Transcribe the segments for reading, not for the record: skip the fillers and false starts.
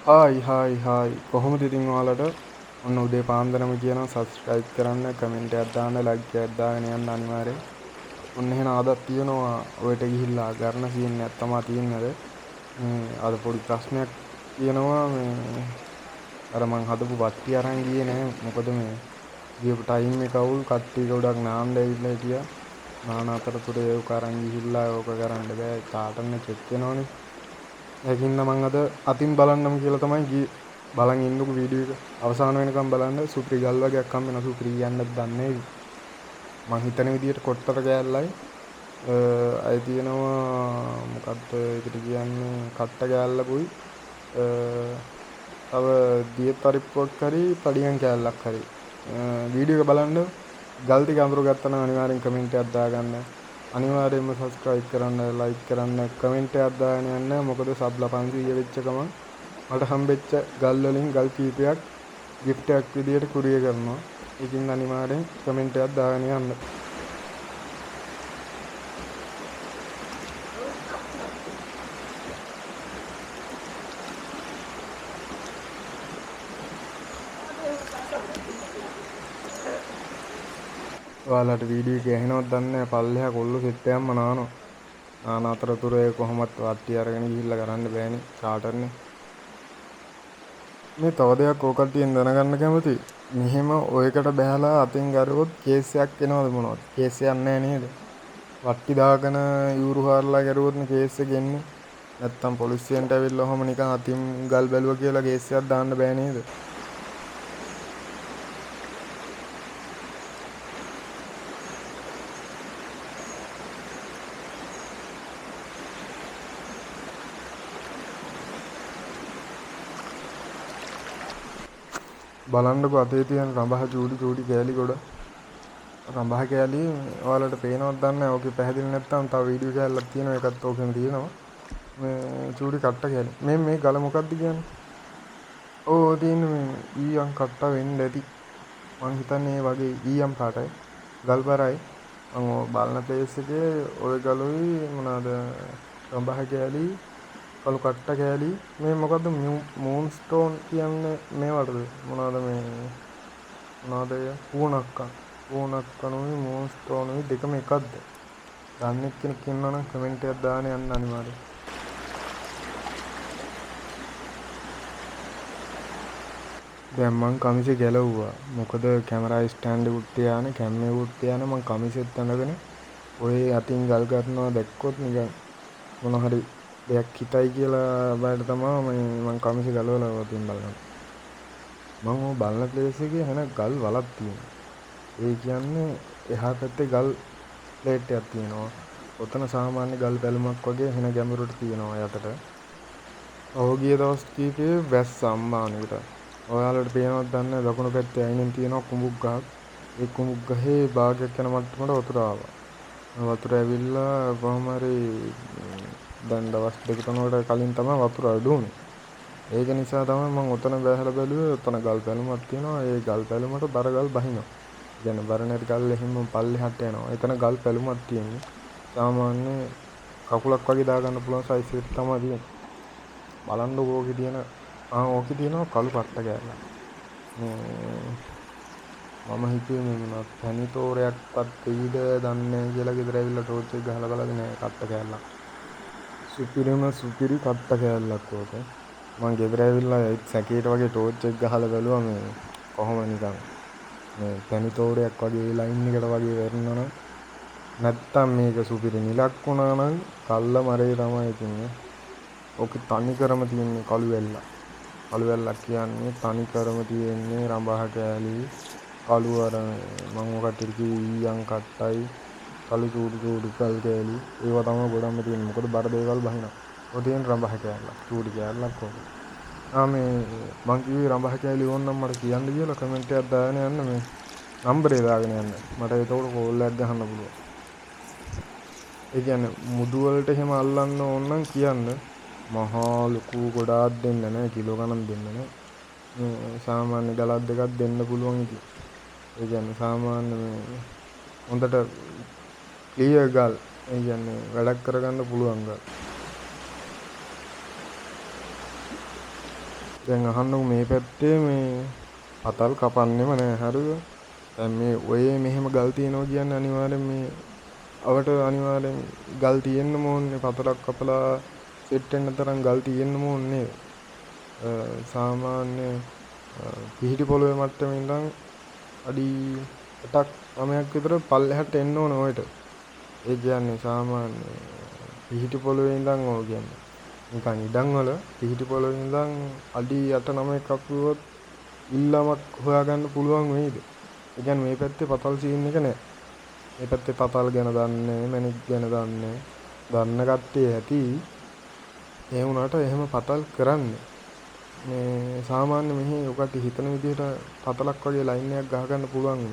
Hi කොහොමද ඉතින් ඔයාලට ඔන්න උදේ පාන්දරම කියනවා සබස්ක්‍රයිබ් කරන්න කමෙන්ට් එකක් දාන්න ලයික් එකක් දාගෙන යන්න අනිවාර්යෙන්. ඔන්න එහෙනම් අදත් තියෙනවා ඔයට ගිහිල්ලා ගන්න සීන් එකක් තමයි තියෙන්නේ. අද පොඩි ප්‍රශ්නයක් තියෙනවා මේ අර මං හදපු වට්ටි අරන් ගියේ නෑ මොකද මේ ගියපු ටයිම් එක අවුල් කට්ටිය ගොඩක් නාන්න ඇවිල්ලා හිටියා. නාන අතරතුරේ ඒක අරන් ගිහිල්ලා ඕක කරන්න බෑ තාටන්න චෙක් වෙනවනේ. ඒකින්ද මං අද අතින් බලන්නම් කියලා තමයි ගියේ. බලන් ඉන්නකෝ වීඩියෝ එක අවසාන වෙනකම් බලන්න. සුපිරි ගල් වගේක් හම්බ වෙනවා. සුපිරි කියන්නත් දන්නේ නෑ. මං හිතන විදියට කොට්ටර කෑල්ලයි අය තියෙනවා මොකද්ද ඒකට කියන්නේ කට්ට කෑල්ලකුයි තව දිය පරිප්පුවක් හරි පඩියන් කෑල්ලක් හරි වීඩියෝ එක බලන්න. ගල් ටික අඳුර ගත්තා නම් අනිවාර්යෙන් කමෙන්ට් එකක් දාගන්න. අනිවාර්යයෙන්ම සබස්ක්‍රයිබ් කරන්න ලයික් කරන්න කමෙන්ට් එකක් දාගෙන යන්න. මොකද සබ්ලා 500 වෙච්ච ගමන් මට හම්බෙච්ච ගල් වලින් ගල් කීපයක් gift එකක් විදියට කුරිය කරනවා. ඒකින් අනිවාර්යෙන් කමෙන්ට් එකක් දාගෙන යන්න. ඔයාලට වීඩියෝ එක ඇහෙනවද දන්නේ නැහැ. පල්ලෙහා කොල්ල සෙට් එකක්ම නානවා. නාන අතරතුරේ කොහොමත් වට්ටි අරගෙන ගිහිල්ලා කරන්න බෑනේ කාටන්නේ. මේ තව දෙයක් ඕක කට්ටියෙන් දැනගන්න කැමතියි. මෙහෙම ඔයකට බහැලා අතින් ගරුවොත් කේස් එකක් එනවද මොනවද? කේස් එකක් නැහැ නේද? වට්ටි දාගෙන යූරු හාරලා කරුවොත් නේ කේස් එක එන්නේ. නැත්තම් පොලිසියට ඇවිල්ලා ඔහම නිකන් අතින් ගල් බැලුවා කියලා කේස් එකක් දාන්න බෑ නේද? බලන්නකෝ අතේ තියෙන රඹහ චූටි කෑලි ගොඩ. රඹහ කෑලි ඔයාලට පේනවද දන්නේ නැහැ. ඕකේ පැහැදිලි නැත්තම් තව වීඩියෝ කෑල්ලක් තියෙනවා. ඒකත් ඕකෙම තියෙනවා. මේ චූටි කට්ට කෑලි. මේ ගල මොකක්ද කියන්නේ? ඕ තියෙන්නේ මේ ඊයන් කට්ට වෙන්න ඇති. මං හිතන්නේ මේ වගේ ඊයම් පාටයි. ගල් බරයි. මම බලන ප්ලේස් එකේ ওই ගලුයි මොනවාද රඹහ කෑලි කළු කට්ට කෑලි මේ මොකද්ද මූන් ස්ටෝන් කියන්නේ මේවටද මොනවාද මේ මොනවාද පූණක්කනුයි මූන් ස්ටෝනුයි දෙකම එකක්ද? දන්නේ කෙනෙක් ඉන්නවා නම් කමෙන්ට් එකක් දාන්න යන්න අනිවාර්යයෙන්. දැන් මං කමිසේ ගැලවුවා. මොකද කැමරා ස්ටෑන්ඩ් උත් තියානේ කැම්මේ උත් තියානේ මං කමිසෙත් අඳගෙන ඔය අතින් ගල් ගන්නවා දැක්කොත් නිකන් මොන හරි දෙයක් හිතයි කියලා බයට තමයි මං කමිසේ ගලවලා අතින් බලනවා. මම ඔය බලන ප්ලේස් එකේ හැන ගල් වලක් තියෙනවා. ඒ කියන්නේ එහා පැත්තේ ගල් ප්ලේට් එකක් තියෙනවා. ඔතන සාමාන්‍ය ගල් බැලුමක් වගේ හැන ගැඹුරට තියෙනවා යටට. ඔහුගිය දවස් කීපේ වැස්ස අම්මානෙකට. ඔයාලට පේනවද දන්නේ දකුණු පැත්තේ අයිනෙන් තියෙනවා කුඹුක් ගහක්. ඒ කුඹුක් ගහේ භාගයක් යන මට්ටමට වතුර ආවා. වතුර ඇවිල්ලා කොහොම හරි දැන් දවස් දෙක තුනකට කලින් තමයි වතුර අඩු වුනේ. ඒක නිසා තමයි මම ඔතන බැහැලා බැලුවේ. ඔතන ගල් පැලුමක් තියෙනවා. ඒ ගල් පැලුමට බර ගල් බහිනවා. කියන්නේ බර නැති ගල් එහෙම පල්ලෙහාට යනවා. එතන ගල් පැලුමක් තියෙන්නේ. සාමාන්‍ය කකුලක් වගේ දාගන්න පුළුවන් සයිස් එක තමයි තියෙන්නේ. බලන්නකෝ ඕකේ තියෙන ඕකේ තියෙනවා කළු කට්ට කෑල්ල. මම හිතුවේ මේ මොනවද පැණිතෝරයක්වත් වෙයිද දන්නේ කියලා ගෙදර ඇවිල්ලා ටෝච් එක ගහලා බලගෙන නෑ කට්ට කෑල්ලක්. සුපිරි කට්ට කෑල්ලක් ඕක. මං ගෙදර ඇවිල්ලා ඒත් සැකේට වගේ ටෝච් එක ගහලා බැලුවා මේ කොහොම නිකන් මේ පැණිතෝරයක් වගේ ලයින් එකට වගේ වැටෙනවනම් නැත්තම් මේක සුපිරි නිලක් වුණා නම් කල්ල මරේ තමයි ඉතින්නේ. ඕකේ තනිකරම තියෙන්නේ කළු වැල්ල. කළු වැල්ලක් කියන්නේ තනිකරම තියෙන්නේ රඹහ කෑලි කළු අර මම ඔකට කිව්වේ ඊයන් කට්ටයි කළු චූටි කල් කෑලි ඒවා තමයි ගොඩක්ම තියෙන්නේ. මොකද බර දේවල් බහිනවා. ඔය තියෙන රඹහ කෑල්ලක් චූටි කෑල්ලක් ඕක. මේ මං කිව්වේ රඹහ කෑලි ඕනනම් මට කියන්න කියලා කමෙන්ට් එකක් දාගෙන යන්න මේ නම්බරේ දාගෙන යන්න. මට ඒකට කෝල් එකක් ගහන්න පුළුවන්. ඒ කියන්නේ මුදු වලට එහෙම අල්ලන්න ඕන නම් කියන්න. මහා ලොකු ගොඩාක් දෙන්න නෑ කිලෝ ගණන් දෙන්න නෑ. මේ සාමාන්‍ය ගලක් දෙකක් දෙන්න පුළුවන් ඉතින්. ඒ කියන්නේ සාමාන්‍ය මේ හොඳට ක්ලියර් ගල්. ඒ කියන්නේ වැඩක් කරගන්න පුළුවන් ගල්. දැන් අහන්නකො මේ පැත්තේ මේ පතල් කපන්නෙම නෑ හරිද? දැන් මේ ඔය මෙහෙම ගල් තියනවා කියන්නේ අනිවාර්යෙන් මේ අවට අනිවාර්යෙන් ගල් තියෙන්නම ඕනේ. පතලක් කපලා සෙට් වෙන්න තරම් ගල් තියෙන්නම ඕනේ. සාමාන්‍ය පිහිටි පොළොවේ මට්ටමේ ඉඳන් අඩි 8ක් 9ක් විතර පල්ලෙහාට එන්න ඕන ඔයට. ඒ කියන්නේ සාමාන්‍ය පිහිටි පොළොවේ ඉඳන් ඕක කියන්නේ. නිකන් ඉඩම් වල පිහිටි පොළොවේ ඉඳන් අඩි 8 9ක් අපුවොත් ඉල්ලමක් හොයාගන්න පුළුවන් වෙයිද? ඒ කියන්නේ මේ පැත්තේ පතල් සීන් එක නෑ. මේ පැත්තේ පතල් ගැන දන්නේ, මැණික් ගැන දන්නේ, දන්න කට්ටිය ඇති. ඒ වුණාට එහෙම පතල් කරන්නේ. මේ සාමාන්‍ය මෙහි ඔකට හිතන විදිහට පතලක් වගේ ලයින් එකක් ගහගන්න පුළුවන්.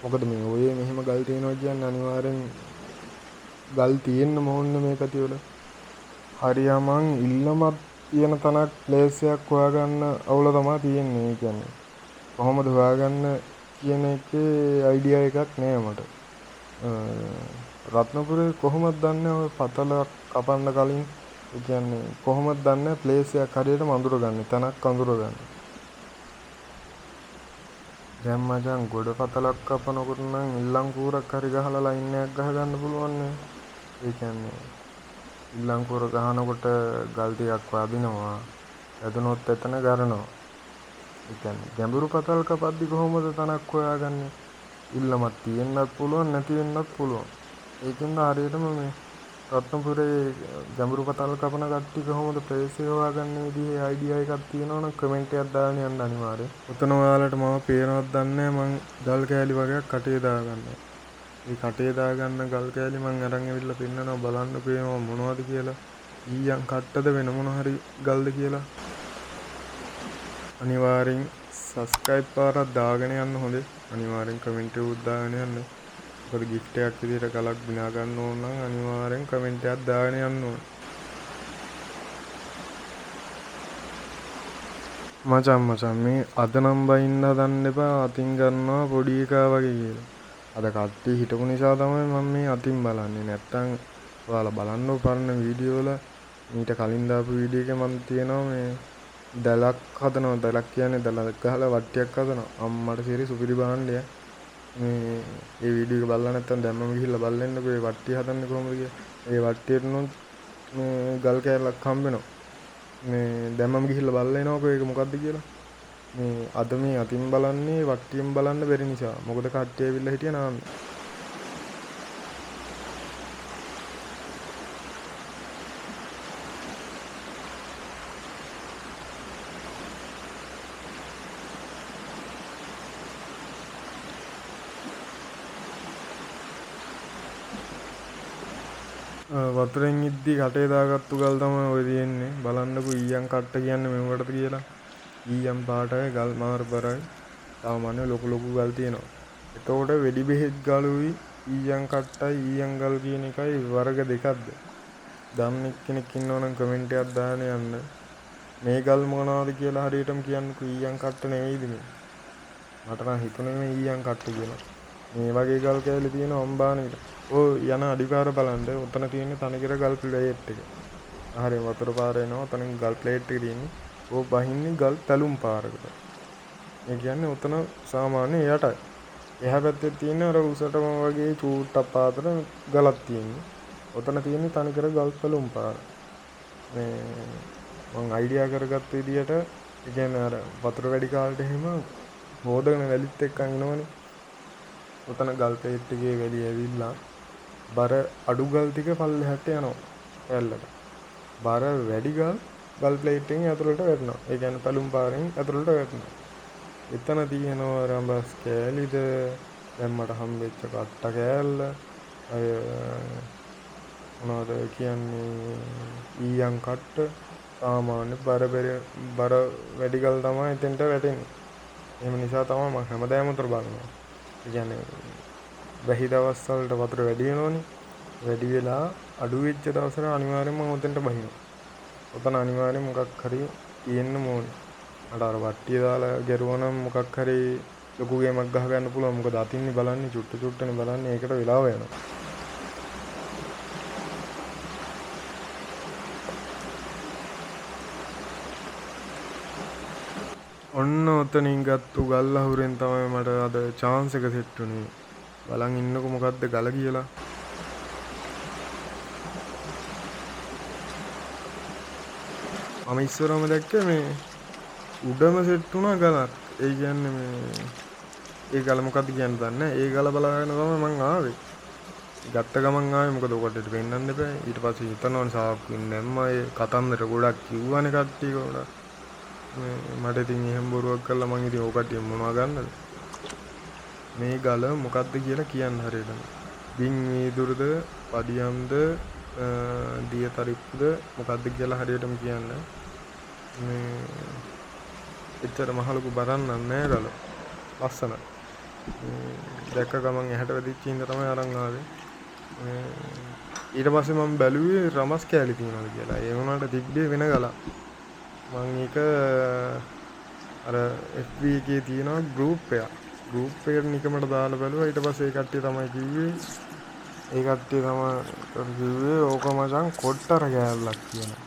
මොකද මේ ඔය මෙහෙම ගල් තියෙනවා කියන්නේ අනිවාර්යෙන් ගල් තියෙන්න ඕනේ මේ පැතිවල. හරියමං ඉල්ලමක් තියෙන තනක් ප්ලේස් එකක් හොයාගන්න අවුල තමයි තියෙන්නේ. ඒ කියන්නේ කොහොමද හොයාගන්න කියන එකේ අයිඩියා එකක් නෑ මට. රත්නපුරේ කොහොමද දන්නේ ඔය පතලක් කපන්න කලින්? ඒ කියන්නේ කොහොමද දන්නේ ප්ලේස් එකක් හරියටම අඳුරගන්නේ, තැනක් අඳුරගන්නේ? දැන් මචං ගොඩ පතලක් කපනකොට නම් ඉල්ලම් කූරක් හරි ගහලා ලයින් එකක් ගහගන්න පුළුවන් නේ. ඒ කියන්නේ ඉල්ලම් කූර ගහනකොට ගල් ටිකක් වදිනවා. වැදුනොත් එතන ගරනවා. ඒ කියන්නේ ගැඹුරු පතල් කපද්දි කොහොමද තනක් හොයාගන්නේ? ඉල්ලමක් තියෙන්නත් පුළුවන් නැති වෙන්නත් පුළුවන්. ඒකින්ද හරියටම මේ රත්නපුරේ ගැඹුරු පතල් කපන කට්ටිය කොහොමද ප්ලේස් එක හොයාගන්නේ විදිහේ අයිඩියා එකක් තියෙනවනම් කමෙන්ට් එකක් දාන්න යන්න අනිවාර්යෙන්. උතන ඔයාලට මම පේනවත් දන්නේ මං ගල් කෑලි වගේක් කටේ දාගන්නවා. මේ කටේ දාගන්න ගල් කෑලි මං අරන් ඇවිල්ලා පෙන්නනවා බලන්න පේනවා මොනවද කියලා. ඊයන් කට්ටද වෙන මොන හරි ගල්ද කියලා. අනිවාර්යෙන් සබ්ස්ක්‍රයිබ් පාරක් දාගෙන යන්න හොඳේ. අනිවාර්යෙන් කමෙන්ට් එකක් දාගෙන යන්න. මොකද gift එකක් විදිහට ගලක් බිනා ගන්න ඕන නම් අනිවාර්යෙන් කමෙන්ට් එකක් දාගෙන යන්න ඕන. මචං මේ අද නම් බයින්න හදන්න එපා අතින් ගන්නවා පොඩි එකා වගේ කියලා. අද කට්ටිය හිටපු නිසා තමයි මම මේ අතින් බලන්නේ. නැත්තම් ඔයාලා බලන්න පරණ වීඩියෝ වල මීට කලින් දාපු වීඩියෝ එකේ මම තියනවා මේ දලක් හදනවා. දලක් කියන්නේ දලක් ගහලා වට්ටියක් හදනවා. අම්මට සිරි සුපිරි භාණ්ඩයක්. මේ ඒ වීඩියෝ එක බලලා නැත්තම් දැම්මම ගිහිල්ලා බලන්නකෝ මේ වට්ටිය හදන්නේ කොහොමද කියලා. ඒ වට්ටියට නෝත් මේ ගල් කෑල්ලක් හම්බ වෙනවා. මේ දැම්මම ගිහිල්ලා බලලා එනවකෝ ඒක මොකද්ද කියලා. මේ අද මේ අතින් බලන්නේ වට්ටියෙන් බලන්න බැරි නිසා. මොකද කට්ටිය ඇවිල්ලා හිටියා නාන්න. වතුරෙන් ඉද්දි කටේ දාගත්තු ගල් තමයි ඔය තියෙන්නේ. බලන්නකෝ ඊයන් කට්ට කියන්නේ මෙවටද කියලා. ඊයන් පාටයි ගල් මාර බරයි. සාමාන්‍ය ලොකු ගල් තියෙනවා. එතකොට වෙඩි බෙහෙත් ගලුයි ඊයන් කට්ටයි ඊයන් ගල් කියන එකයි වර්ග දෙකක්ද? දන්නේ කෙනෙක් ඉන්නවනම් කමෙන්ට් එකක් දාන්න යන්න. මේ ගල් මොනවද කියලා හරියටම කියන්නකෝ. ඊයන් කට්ට නෙවෙයිද මේ? මට නම් හිතුනේ මේ ඊයන් කට්ට කියලා. මේ වගේ ගල් කෑලි තියෙන අම්බානෙට. ඔය යන අඩිපාර බලන්න. උතන තියෙන තනිකර ගල් ප්ලේට් එක. හරිය වතුර පාර එනවා. උතන ගල් ප්ලේට් එක තියෙන්නේ. ඕක බහින්නේ ගල් පැලුම් පාරකට. ඒ කියන්නේ උතන සාමාන්‍ය යටයි. එහා පැත්තේ තියෙන අර උසටම වගේ චූට්ටක් පාතර ගලක් තියෙන්නේ. උතන තියෙන්නේ තනිකර ගල් පැලුම් පාර. මේ මම අයිඩියා කරගත්ත විදියට ඒ කියන්නේ අර වතුර වැඩි කාලෙට එහෙම හොදගෙන වැලිත් එක්ක අනිනවනේ. උතන ගල් ප්ලේට් එකේ වැලි ඇවිල්ලා බර අඩු ගල් ටික පල්ලෙහාට යනවා පැල්ලට. බර වැඩි ගල් ප්ලේට් එකෙන් ඇතුළට වැටෙනවා. ඒ කියන්නේ පැලුම් පාරෙන් ඇතුළට වැටෙනවා. එතන තියෙනවා රඹස් කෑලිද දැන් මට හම්බෙච්ච කට්ට කෑල්ල අය මොනවද කියන්නේ ඊයන් කට්ට සාමාන්‍ය බර වැඩි ගල් තමයි එතෙන්ට වැටෙන්නේ. එහෙම නිසා තමයි මම හැමදාම උතර බලනවා. ඒ කියන්නේ වැහි දවස් වලට වතුර වැඩි වෙනවනේ. වැඩි වෙලා අඩු වෙච්ච දවසට අනිවාර්යයෙන්ම මම උතෙන්ට බහිනවා. උතන අනිවාර්යයෙන් මොකක් හරි තියෙන්න ඕනේ. මට අර වට්ටිය දාලා ගැරුවා නම් මොකක් හරි ලොකු ගේමක් ගහ ගන්න පුළුවන්. මොකද අතින්නේ බලන්නේ චුට්ටනේ බලන්නේ. ඒකට වෙලාව යනවා. ඔන්න ඔතනින් ගත්තු ගල් අහුරෙන් තමයි මට අද chance එක සෙට් වුනේ. බලන් ඉන්නකො මොකද්ද ගල කියලා. මම ඉස්සරහම දැක්කේ මේ උඩම සෙට් වුණා ගලක්. ඒ කියන්නේ මේ ඒ ගල මොකද්ද කියන්නේ දන්නේ නැහැ. ඒ ගල බලාගෙන තමයි මං ආවේ. ගත්ත ගමන් ආවේ මොකද ඔකටට පෙන්නන්න එපා. ඊට පස්සේ හිතනවනේ සාක්කුවෙන් දැම්මා. ඒ කතන්දර ගොඩක් කිව්වනේ කට්ටිය ගොඩක්. මට ඉතින් එහෙම බොරුවක් කළා මං ඉතින් ඔය කට්ටිය මොනවා ගන්නද? මේ ගල මොකද්ද කියලා කියන්න හරියටම. බින් වීදුරුද, පඩියම්ද, දිය තරිප්පුද මොකද්ද කියලා හරියටම කියන්න. මේ එච්චර මහලුකු බරක් නෑ ගල. ලස්සන. දැක්ක ගමන් ඇහැට වැදිච්ච හින්දා තමයි අරන් ආවේ. ඊට පස්සේ මම බැලුවේ රමස් කෑලි තියනවාද කියලා. ඒ වුණාට තිබ්බේ වෙන ගලක්. මම ඒක අර FB එකේ තියෙනවා ගෲප් එකක්. ගෲප් එකට නිකමට දාලා බැලුවා. ඊට පස්සේ ඒ කට්ටිය තමයි කිව්වේ ඕක මචං කොට්ටර කෑල්ලක් කියලා.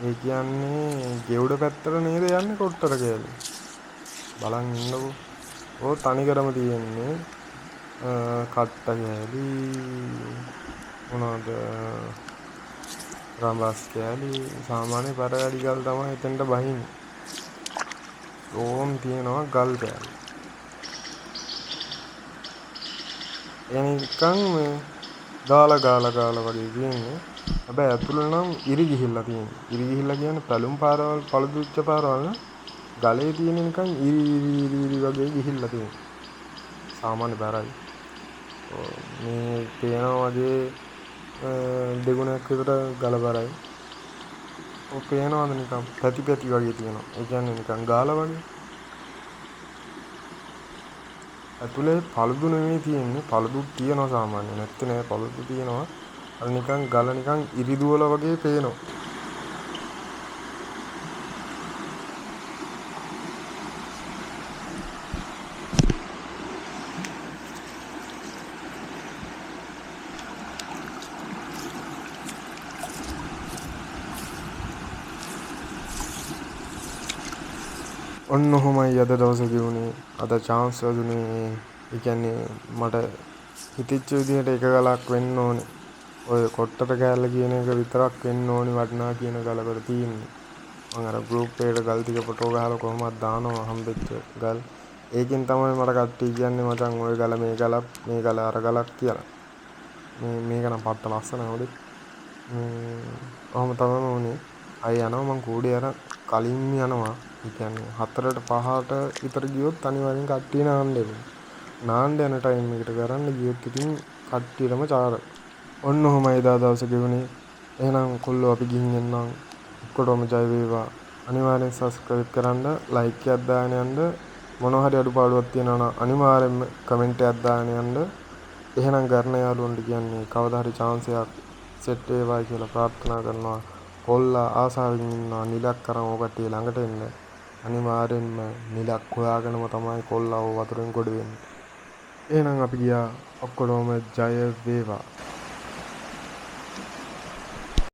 ඒ කියන්නේ ගෙවුඩ පැත්තට නේද යන්නේ කොට්ටර කෑල්ල. බලන් ඉන්නකෝ. ඕ තනිකරම තියෙන්නේ කට්ට කෑලි මොනවද රඹස් කෑලි සාමාන්‍ය පරවැඩි ගල් තමයි එතෙන්ට බහින්නේ. ඕම් තියෙනවා ගල් කෑලි. එනිකන් මේ ගාලා වගේ තියෙන්නේ. හැබැයි ඇතුළේ නම් ඉරි ගිහිල්ලා තියෙන්නේ. ඉරි ගිහිල්ලා කියන්නේ පැලුම් පාරවල් පළුදුච්ච පාරවල් නේ. ගලේ තියෙන නිකන් ඉරි වගේ ගිහිල්ලා තියෙන්නේ. සාමාන්‍ය බරයි. මේ පේනවා වගේ දෙගුණයක් විතර ගල බරයි. ඔය පේනවද නිකන් පැති වගේ තියෙනවා. ඒ කියන්නේ නිකන් ගාලා වගේ. ඇතුලේ පළුදු නෙමෙයි තියෙන්නේ. පළුදුත් තියෙනවා සාමාන්‍ය. නැත්තේ නෑ පළුදු තියෙනවා. අර නිකන් ගල නිකන් ඉරි දුවල වගේ පේනවා. ඔන්න ඔහොමයි අද දවසේ ගියුනේ. අද chance දුන්නේ. ඒ කියන්නේ මට හිතෙච්ච විදිහට එක ගලක් වෙන්න ඕනේ. ඔය කොට්ටට කෑල්ල කියන එක විතරක් වෙන්න ඕනේ වටිනා කියන ගලකට තියෙන්නේ. මම අර ගෲප් එකට ගල් ටික ෆොටෝ ගහලා කොහොමද දානවා හම්බෙච්ච ගල්. ඒකෙන් තමයි මට කට්ටිය කියන්නේ මචං ඔය ගල මේ ගල අර ගලක් කියලා. මේක නම් පට්ට ලස්සනයි හොදේ. ඔහොම තමයි උනේ. අය යනවා මං කූඩේ අර කලින් යනවා. ඒ කියන්නේ 4ට 5ට විතර ගියොත් අනිවාර්යෙන් කට්ටිය නාන්න එනවා. නාන්න යන ටයිම් එකට කරන්න ගියොත් ඉතින් කට්ටියටම චාර. ඔන්න ඔහොමයි එදා දවසේ ගෙවුනේ. එහෙනම් කොල්ලෝ අපි ගිහින් එන්නම්. ඔක්කොටම ජය වේවා. අනිවාර්යෙන් සබ්ස්ක්‍රයිබ් කරන්න, ලයික් එකක් දාගෙන යන්න. මොනවා හරි අඩුපාඩුවක් තියෙනවා නම් අනිවාර්යෙන්ම කමෙන්ට් එකක් දාගෙන යන්න. එහෙනම් ගන්න යාළුවන්ට කියන්නේ කවදා හරි chance එකක් සෙට් වේවායි කියලා ප්‍රාර්ථනා කරනවා. කොල්ලා ආසාවෙන් ඉන්නවා නිලක් කරන් ඔය කට්ටිය ළඟට එන්න. අනිවාර්යෙන්ම නිලක් හොයාගෙනම තමයි කොල්ලා වතුරෙන් ගොඩ වෙන්නේ. එහෙනම් අපි ගියා. ඔක්කොටම ජය වේවා.